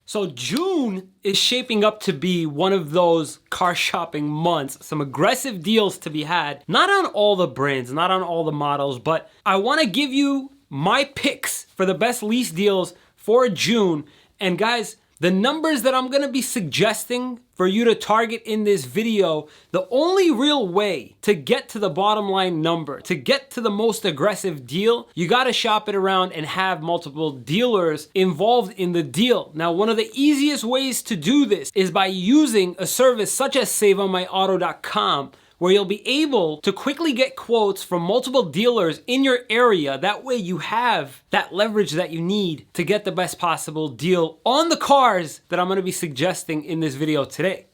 So June is shaping up to be one of those car shopping months. Some aggressive deals to be had. Not on all the brands, not on all the models, but I want to give you my picks for the best lease deals for June. And guys, the numbers that I'm gonna be suggesting for you to target in this video, the only real way to get to the bottom line number, to get to the most aggressive deal, you gotta shop it around and have multiple dealers involved in the deal. Now, one of the easiest ways to do this is by using a service such as SaveOnMyAuto.com, where you'll be able to quickly get quotes from multiple dealers in your area. That way you have that leverage that you need to get the best possible deal on the cars that I'm gonna be suggesting in this video today.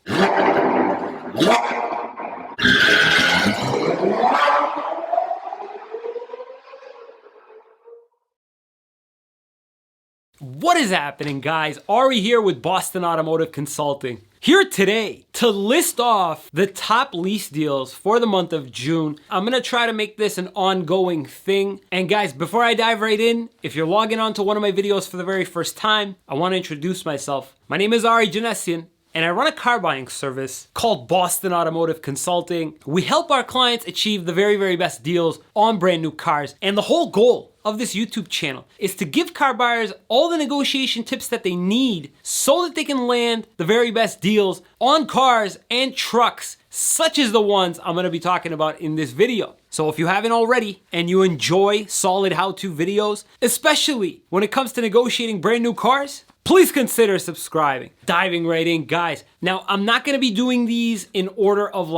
What is happening, guys? Ari here with Boston Automotive Consulting. Here today to list off the top lease deals for the month of June. I'm gonna try to make this an ongoing thing. And guys, before I dive right in, if you're logging on to one of my videos for the very first time, I wanna introduce myself. My name is Ari Janessian, and I run a car buying service called Boston Automotive Consulting. We help our clients achieve the very, very best deals on brand new cars. And the whole goal of this YouTube channel is to give car buyers all the negotiation tips that they need so that they can land the very best deals on cars and trucks, such as the ones I'm gonna be talking about in this video. So if you haven't already and you enjoy solid how-to videos, especially when it comes to negotiating brand new cars, please consider subscribing. Diving right in, guys. Now, I'm not gonna be doing these in order of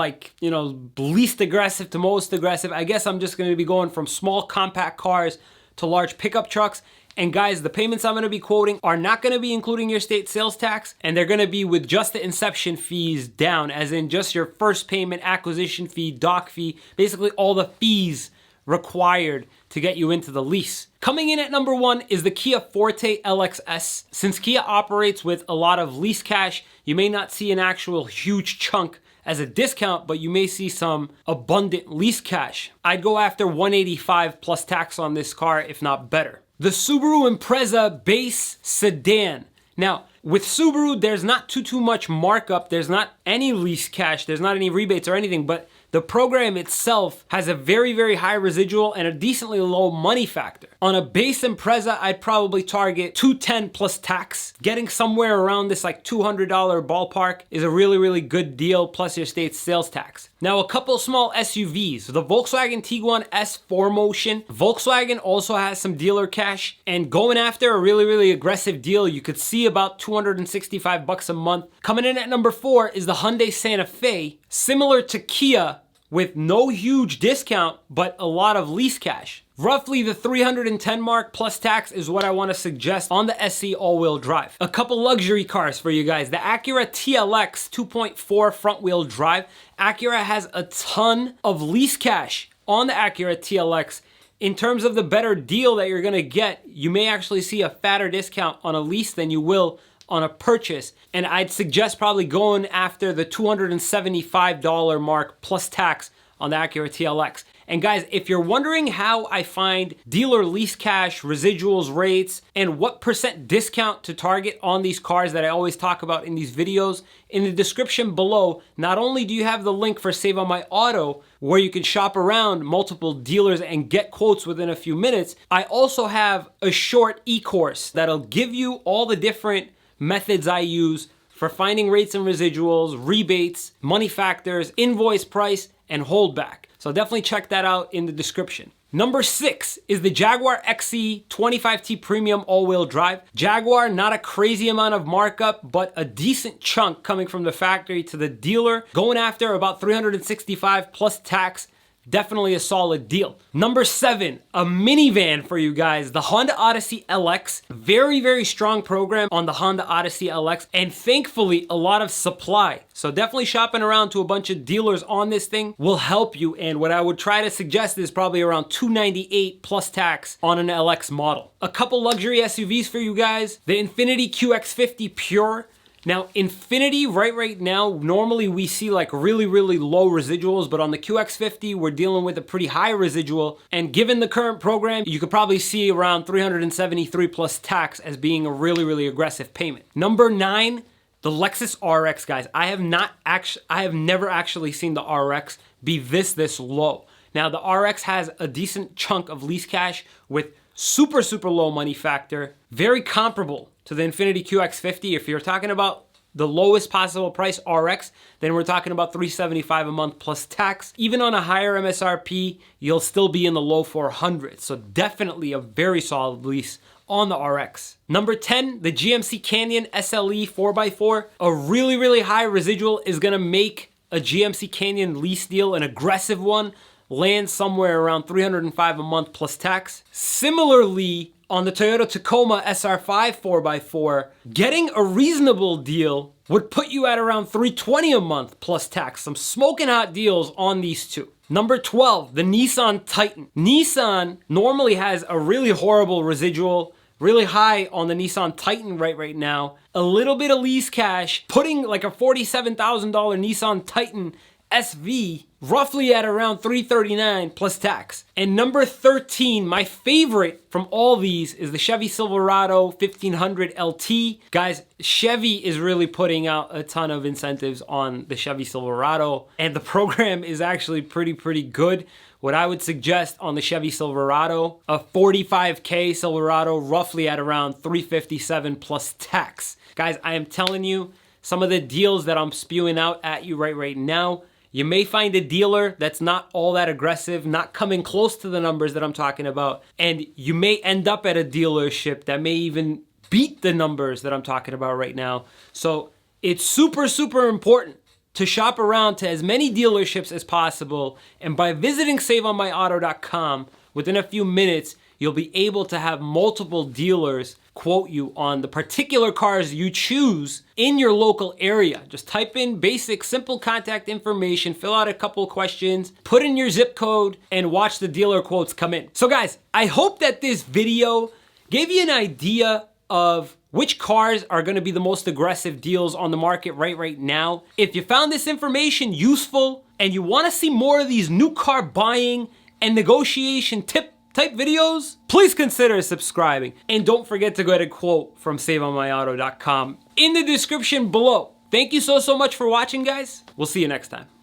least aggressive to most aggressive. I guess I'm just gonna be going from small compact cars to large pickup trucks. And guys, the payments I'm gonna be quoting are not gonna be including your state sales tax, and they're gonna be with just the inception fees down, as in just your first payment, acquisition fee, doc fee, basically all the fees required to get you into the lease. Coming in at number one is the Kia Forte LX-SS. Since Kia operates with a lot of lease cash, you may not see an actual huge chunk as a discount, but you may see some abundant lease cash. I'd go after $185 plus tax on this car, if not better. The Subaru Impreza base sedan. Now, with Subaru, there's not too much markup. There's not any lease cash. There's not any rebates or anything, but the program itself has a very, very high residual and a decently low money factor. On a base Impreza, I'd probably target $210 plus tax. Getting somewhere around this $200 ballpark is a really, really good deal, plus your state's sales tax. Now, a couple small SUVs. The Volkswagen Tiguan S4Motion. Volkswagen also has some dealer cash, and going after a really, really aggressive deal, you could see about $265 a month. Coming in at number four is the Hyundai Santa Fe, similar to Kia, with no huge discount, but a lot of lease cash. Roughly the 310 mark plus tax is what I want to suggest on the SE all-wheel drive. A couple luxury cars for you guys. The Acura TLX 2.4 front-wheel drive. Acura has a ton of lease cash on the Acura TLX. In terms of the better deal that you're gonna get, you may actually see a fatter discount on a lease than you will on a purchase, and I'd suggest probably going after the $275 mark plus tax on the Acura TLX. And guys, if you're wondering how I find dealer lease cash, residuals, rates, and what percent discount to target on these cars that I always talk about in these videos, in the description below, not only do you have the link for Save on My Auto, where you can shop around multiple dealers and get quotes within a few minutes, I also have a short e-course that'll give you all the different methods I use for finding rates and residuals, rebates, money factors, invoice price, and holdback. So definitely check that out in the description. Number 6 is the Jaguar XE 25T Premium all-wheel drive. Jaguar, not a crazy amount of markup, but a decent chunk coming from the factory to the dealer. Going after about $365 plus tax. Definitely a solid deal. Number 7, a minivan for you guys, the Honda Odyssey LX. Very, very strong program on the Honda Odyssey LX, and thankfully a lot of supply. So definitely shopping around to a bunch of dealers on this thing will help you. And what I would try to suggest is probably around $298 plus tax on an LX model. A couple luxury SUVs for you guys. The Infiniti QX50 Pure. Now, Infiniti, right now, normally we see like really low residuals, but on the QX50, we're dealing with a pretty high residual. And given the current program, you could probably see around 373 plus tax as being a really aggressive payment. Number 9, the Lexus RX, guys. I have never actually seen the RX be this low. Now, the RX has a decent chunk of lease cash with super low money factor, very comparable to the Infiniti QX50. If you're talking about the lowest possible price RX, then we're talking about $375 a month plus tax. Even on a higher MSRP, you'll still be in the low 400s. So definitely a very solid lease on the RX. Number 10, the GMC Canyon SLE 4x4. A really high residual is gonna make a GMC Canyon lease deal, an aggressive one, land somewhere around $305 a month plus tax. Similarly, on the Toyota Tacoma SR5 4x4, getting a reasonable deal would put you at around $320 a month plus tax. Some smoking hot deals on these two. Number 12, the Nissan Titan. Nissan normally has a really horrible residual, really high on the Nissan Titan right now. A little bit of lease cash, putting like a $47,000 Nissan Titan SV roughly at around $339 plus tax. And number 13, my favorite from all these, is the Chevy Silverado 1500 LT. Guys, Chevy is really putting out a ton of incentives on the Chevy Silverado, and the program is actually pretty good. What I would suggest on the Chevy Silverado, a 45K Silverado roughly at around $357 plus tax. Guys, I am telling you, some of the deals that I'm spewing out at you right now, you may find a dealer that's not all that aggressive, not coming close to the numbers that I'm talking about, and you may end up at a dealership that may even beat the numbers that I'm talking about right now. So it's super important to shop around to as many dealerships as possible, and by visiting SaveOnMyAuto.com, within a few minutes, you'll be able to have multiple dealers quote you on the particular cars you choose in your local area. Just type in basic, simple contact information, fill out a couple questions, put in your zip code, and watch the dealer quotes come in. So guys, I hope that this video gave you an idea of which cars are gonna be the most aggressive deals on the market right now. If you found this information useful and you wanna see more of these new car buying and negotiation type videos, please consider subscribing. And don't forget to go ahead and quote from SaveOnMyAuto.com in the description below. Thank you so much for watching, guys. We'll see you next time.